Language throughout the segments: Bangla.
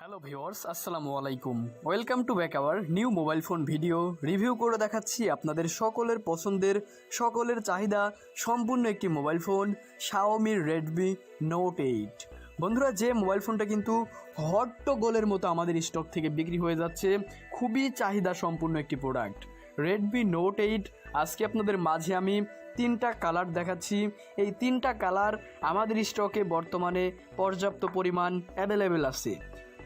হ্যালো ভিউয়ার্স, আসসালামু আলাইকুম। Welcome to back our new mobile phone video review করে দেখাচ্ছি আপনাদের সকলের পছন্দের, সকলের চাহিদা সম্পূর্ণ একটি mobile phone Xiaomi Redmi Note 8। বন্ধুরা, যে মোবাইল ফোনটা কিন্তু হট্টগোলের মতো আমাদের স্টক থেকে বিক্রি হয়ে যাচ্ছে, খুবই চাহিদা সম্পূর্ণ একটি প্রোডাক্ট Redmi Note 8। আজকে আপনাদের মাঝে আমি তিনটা কালার দেখাচ্ছি। এই তিনটা কালার আমাদের স্টকে বর্তমানে পর্যাপ্ত পরিমাণ অ্যাভেলেবেল আছে।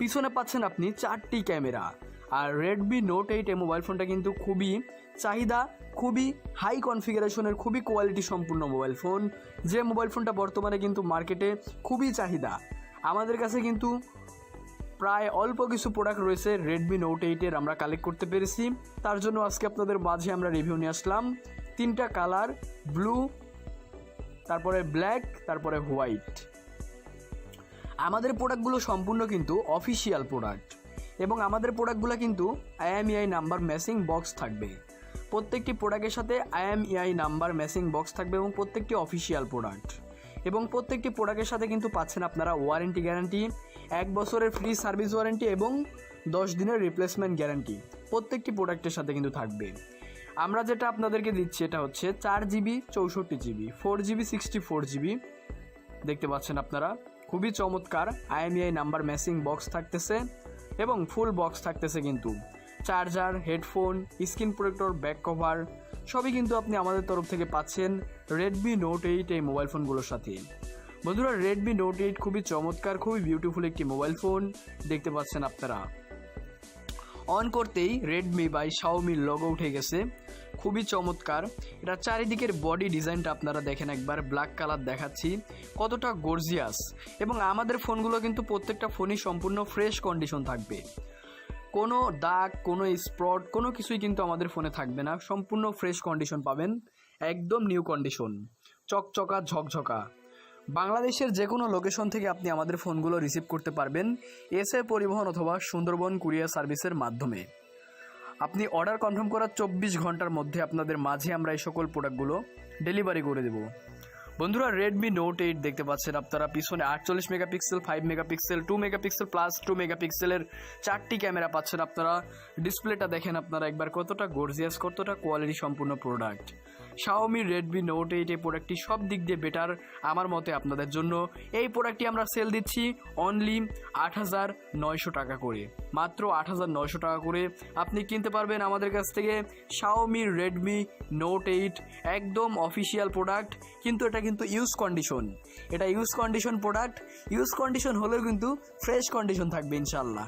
পিছনে পাচ্ছেন আপনি 4টি ক্যামেরা। আর Redmi Note 8 এই মোবাইল ফোনটা কিন্তু খুবই চাহিদা, খুবই হাই কনফিগারেশনের, খুবই কোয়ালিটি সম্পূর্ণ মোবাইল ফোন। যে মোবাইল ফোনটা বর্তমানে কিন্তু মার্কেটে খুবই চাহিদা। আমাদের কাছে কিন্তু প্রায় অল্প কিছু প্রোডাক্ট রয়েছে Redmi Note 8-এর, আমরা কালেক্ট করতে পেরেছি। তার জন্য আজকে আপনাদের মাঝে আমরা রিভিউ নিয়ে আসলাম। তিনটা কালার, ব্লু, তারপরে ব্ল্যাক, তারপরে হোয়াইট। আমাদের প্রোডাক্টগুলো সম্পূর্ণ কিন্তু অফিসিয়াল প্রোডাক্ট এবং আমাদের প্রোডাক্টগুলো কিন্তু IMEI নাম্বার ম্যাচিং বক্স থাকবে। প্রত্যেকটি প্রোডাক্টের সাথে IMEI নাম্বার ম্যাচিং বক্স থাকবে এবং প্রত্যেকটি অফিসিয়াল প্রোডাক্ট। এবং প্রত্যেকটি প্রোডাক্টের সাথে কিন্তু পাচ্ছেন আপনারা ওয়ারেন্টি গ্যারান্টি, 1 বছরের ফ্রি সার্ভিস ওয়ারেন্টি এবং 10 দিনের রিপ্লেসমেন্ট গ্যারান্টি প্রত্যেকটি প্রোডাক্টের সাথে কিন্তু থাকবে। আমরা যেটা আপনাদেরকে দিচ্ছি এটা হচ্ছে 4GB 64GB 4GB 64GB। দেখতে পাচ্ছেন আপনারা, খুবই চমৎকার IMEI নাম্বার ম্যাচিং বক্স থাকতেছে এবং ফুল বক্স থাকতেছে কিন্তু charger, headphone, screen protector, back cover সবই কিন্তু আপনি আমাদের তরফ থেকে পাচ্ছেন Redmi Note 8 এই মোবাইল ফোনগুলোর সাথে। বন্ধুরা, Redmi Note 8 খুবই চমৎকার, খুবই বিউটিফুল একটি মোবাইল ফোন। দেখতে পাচ্ছেন আপনারা, অন করতেই Redmi বাই Xiaomi লোগো উঠে গেছে, খুবই চমৎকার। এটা চারিদিকের বডি ডিজাইনটা আপনারা দেখেন একবার, ব্ল্যাক কালার দেখাচ্ছি, কতটা গর্জিয়াস। এবং আমাদের ফোনগুলো কিন্তু প্রত্যেকটা ফোনই সম্পূর্ণ ফ্রেশ কন্ডিশন থাকবে। কোনো দাগ, কোনো স্পট, কোনো কিছুই কিন্তু আমাদের ফোনে থাকবে না। সম্পূর্ণ ফ্রেশ কন্ডিশন পাবেন, একদম নিউ কন্ডিশন, চকচকা ঝকঝকা। বাংলাদেশের যে কোনো লোকেশন থেকে আপনি আমাদের ফোনগুলো রিসিভ করতে পারবেন এসএ পরিবহন অথবা সুন্দরবন কুরিয়ার সার্ভিসের মাধ্যমে। আপনি অর্ডার কনফার্ম করার 24 ঘন্টার মধ্যে আপনাদের মাঝে আমরা এই সকল প্রোডাক্টগুলো ডেলিভারি করে দেব। বন্ধুরা, Redmi Note 8 দেখতে পাচ্ছেন আপনারা, পিছনে 48 মেগাপিক্সেল, 5 মেগাপিক্সেল, 2 মেগাপিক্সেল প্লাস 2 মেগাপিক্সেলের 4টি ক্যামেরা পাচ্ছেন আপনারা। ডিসপ্লেটা দেখেন আপনারা একবার, কতটা গর্জিয়াস, কতটা কোয়ালিটি সম্পূর্ণ প্রোডাক্ট। Xiaomi Redmi Note 8 এই প্রোডাক্টটি সব দিক দিয়ে বেটার আমার মতে আপনাদের জন্য। এই প্রোডাক্টটি আমরা সেল দিচ্ছি অনলি 8,900 টাকা করে, মাত্র 8,900 টাকা করে আপনি কিনতে পারবেন আমাদের কাছ থেকে Xiaomi Redmi Note 8। একদম অফিসিয়াল প্রোডাক্ট, কিন্তু এটা কিন্তু ইউজ কন্ডিশন, এটা use condition product. Use condition হলেও কিন্তু ফ্রেশ কন্ডিশন থাকবে ইনশাল্লাহ।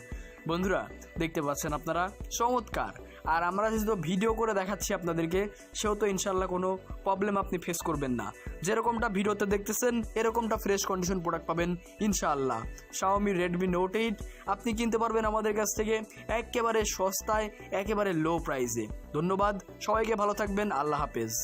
বন্ধুরা, দেখতে পাচ্ছেন আপনারা, চমৎকার। আর আমরা যেহেতু ভিডিও করে দেখাচ্ছি আপনাদেরকে, সেহেতু ইনশাল্লাহ কোনো প্রবলেম আপনি ফেস করবেন না। যেরকমটা ভিডিওতে দেখতেছেন এরকমটা ফ্রেশ কন্ডিশন প্রোডাক্ট পাবেন ইনশাআল্লাহ। Xiaomi Redmi Note 8 আপনি কিনতে পারবেন আমাদের কাছ থেকে একেবারে সস্তায়, একেবারে লো প্রাইসে। ধন্যবাদ সবাইকে, ভালো থাকবেন, আল্লাহ হাফেজ।